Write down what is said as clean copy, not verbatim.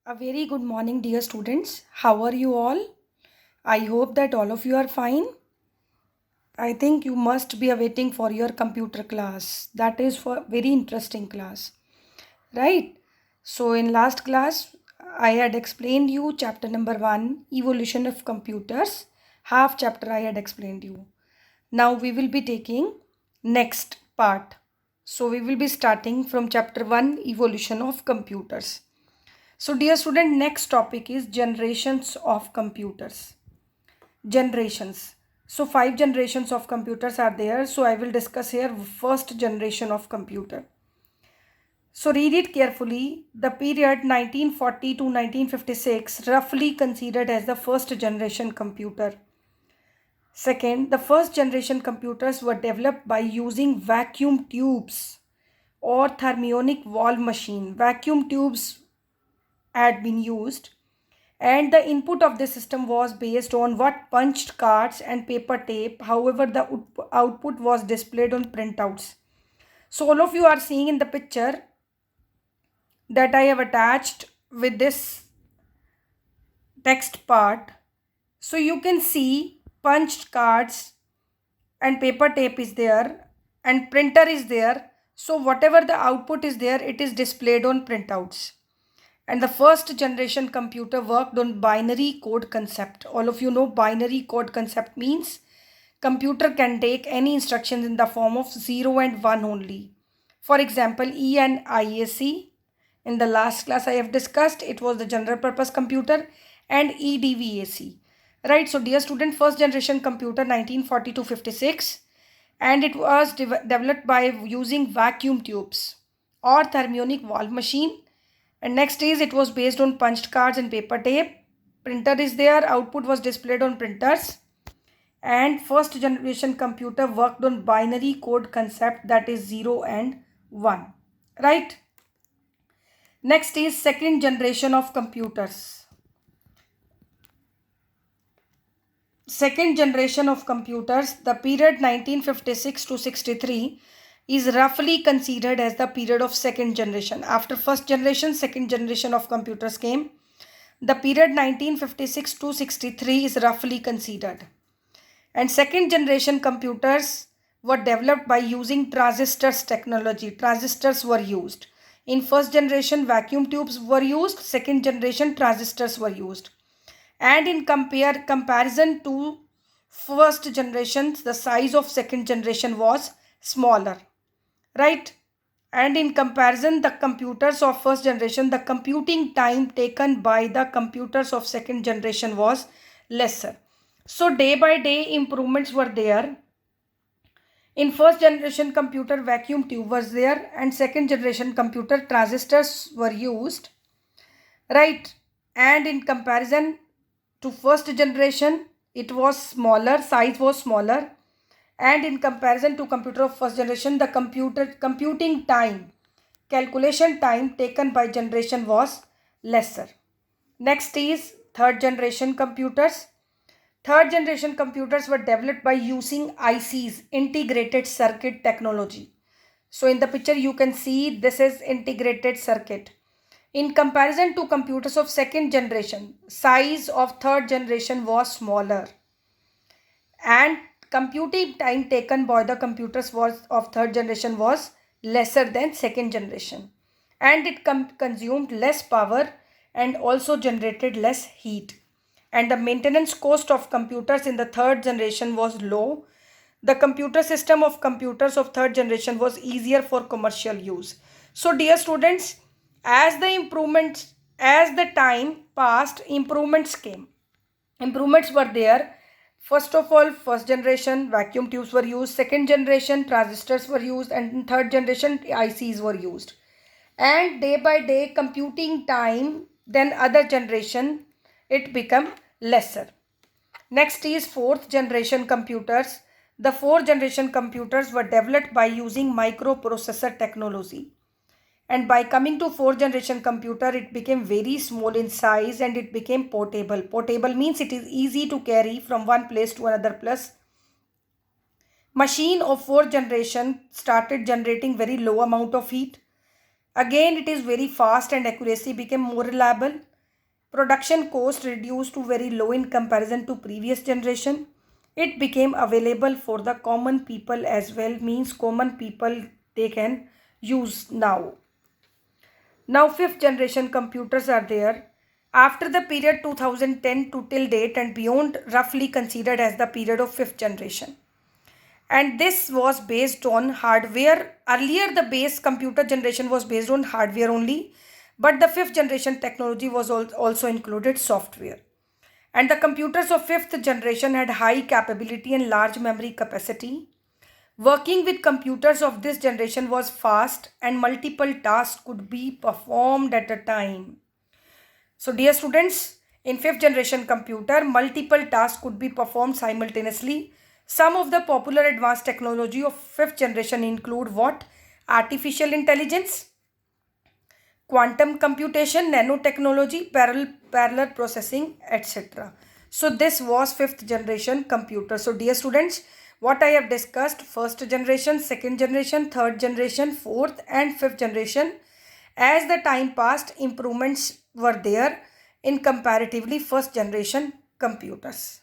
A very good morning, dear students. How are you all? I hope that all of you are fine. I think you must be awaiting for your computer class. That is for very interesting class, right? So in last class, I had explained you chapter number 1, Evolution of Computers. Half chapter I had explained you. Now we will be taking next part. So we will be starting from chapter 1, Evolution of Computers. So dear student, next topic is generations of computers. Generations. So 5 generations of computers are there. So I will discuss here first generation of computer. So read it carefully. The period 1940 to 1956 roughly considered as the first generation computer. Second, the first generation computers were developed by using vacuum tubes or thermionic valve machine. Vacuum tubes had been used, and the input of the system was based on what punched cards and paper tape. However, the output was displayed on printouts. So all of you are seeing in the picture that I have attached with this text part. So you can see punched cards and paper tape is there and printer is there. So whatever the output is there, it is displayed on printouts. And the first generation computer worked on binary code concept. All of you know binary code concept means computer can take any instructions in the form of 0 and 1 only. For example, ENIAC. In the last class I have discussed, it was the general purpose computer, and EDVAC. Right, so dear student, first generation computer 1940 to 56, and it was developed by using vacuum tubes or thermionic valve machine. And next is it was based on punched cards and paper tape. Printer is there, output was displayed on printers. And first generation computer worked on binary code concept, that is 0 and 1. Right? Next is second generation of computers. Second generation of computers, the period 1956 to 63 is roughly considered as the period of second generation. After first generation, second generation of computers came. The period 1956 to 63 is roughly considered. And second generation computers were developed by using transistors technology. Transistors were used. In first generation, vacuum tubes were used. Second generation, transistors were used. And in comparison to first generation, the size of second generation was smaller, right? And in comparison, the computers of first generation, the computing time taken by the computers of second generation was lesser. So day by day improvements were there. In first generation computer, vacuum tube was there, and second generation computer, transistors were used, right? And in comparison to first generation, it was smaller, size was smaller. And in comparison to computer of first generation, the computing time, calculation time taken by generation was lesser. Next is third generation computers. Third generation computers were developed by using ICs, integrated circuit technology. So in the picture you can see this is integrated circuit. In comparison to computers of second generation, size of third generation was smaller, and computing time taken by the computers was of third generation was lesser than second generation, and it consumed less power and also generated less heat. And the maintenance cost of computers in the third generation was low. The computer system of computers of third generation was easier for commercial use. So dear students, as the time passed, improvements came. Improvements were there. First of all, first generation vacuum tubes were used, second generation transistors were used, and in third generation ICs were used. And day by day computing time, then other generation, it become lesser. Next is fourth generation computers. The fourth generation computers were developed by using microprocessor technology. And by coming to fourth generation computer, it became very small in size and it became portable. Portable means it is easy to carry from one place to another place. Machine of fourth generation started generating very low amount of heat. Again, it is very fast and accuracy became more reliable. Production cost reduced to very low in comparison to previous generation. It became available for the common people as well, means common people they can use now. Now fifth generation computers are there. After the period 2010 to till date and beyond, roughly considered as the period of fifth generation. And this was based on hardware. Earlier the base computer generation was based on hardware only, but the fifth generation technology was also included software. And the computers of fifth generation had high capability and large memory capacity. Working with computers of this generation was fast and multiple tasks could be performed at a time. So dear students, in fifth generation computer, multiple tasks could be performed simultaneously. Some of the popular advanced technology of fifth generation include what? Artificial intelligence, quantum computation, nanotechnology, parallel processing, etc. So this was fifth generation computer. So dear students, what I have discussed, first generation, second generation, third generation, fourth and fifth generation. As the time passed, improvements were there in comparatively first generation computers.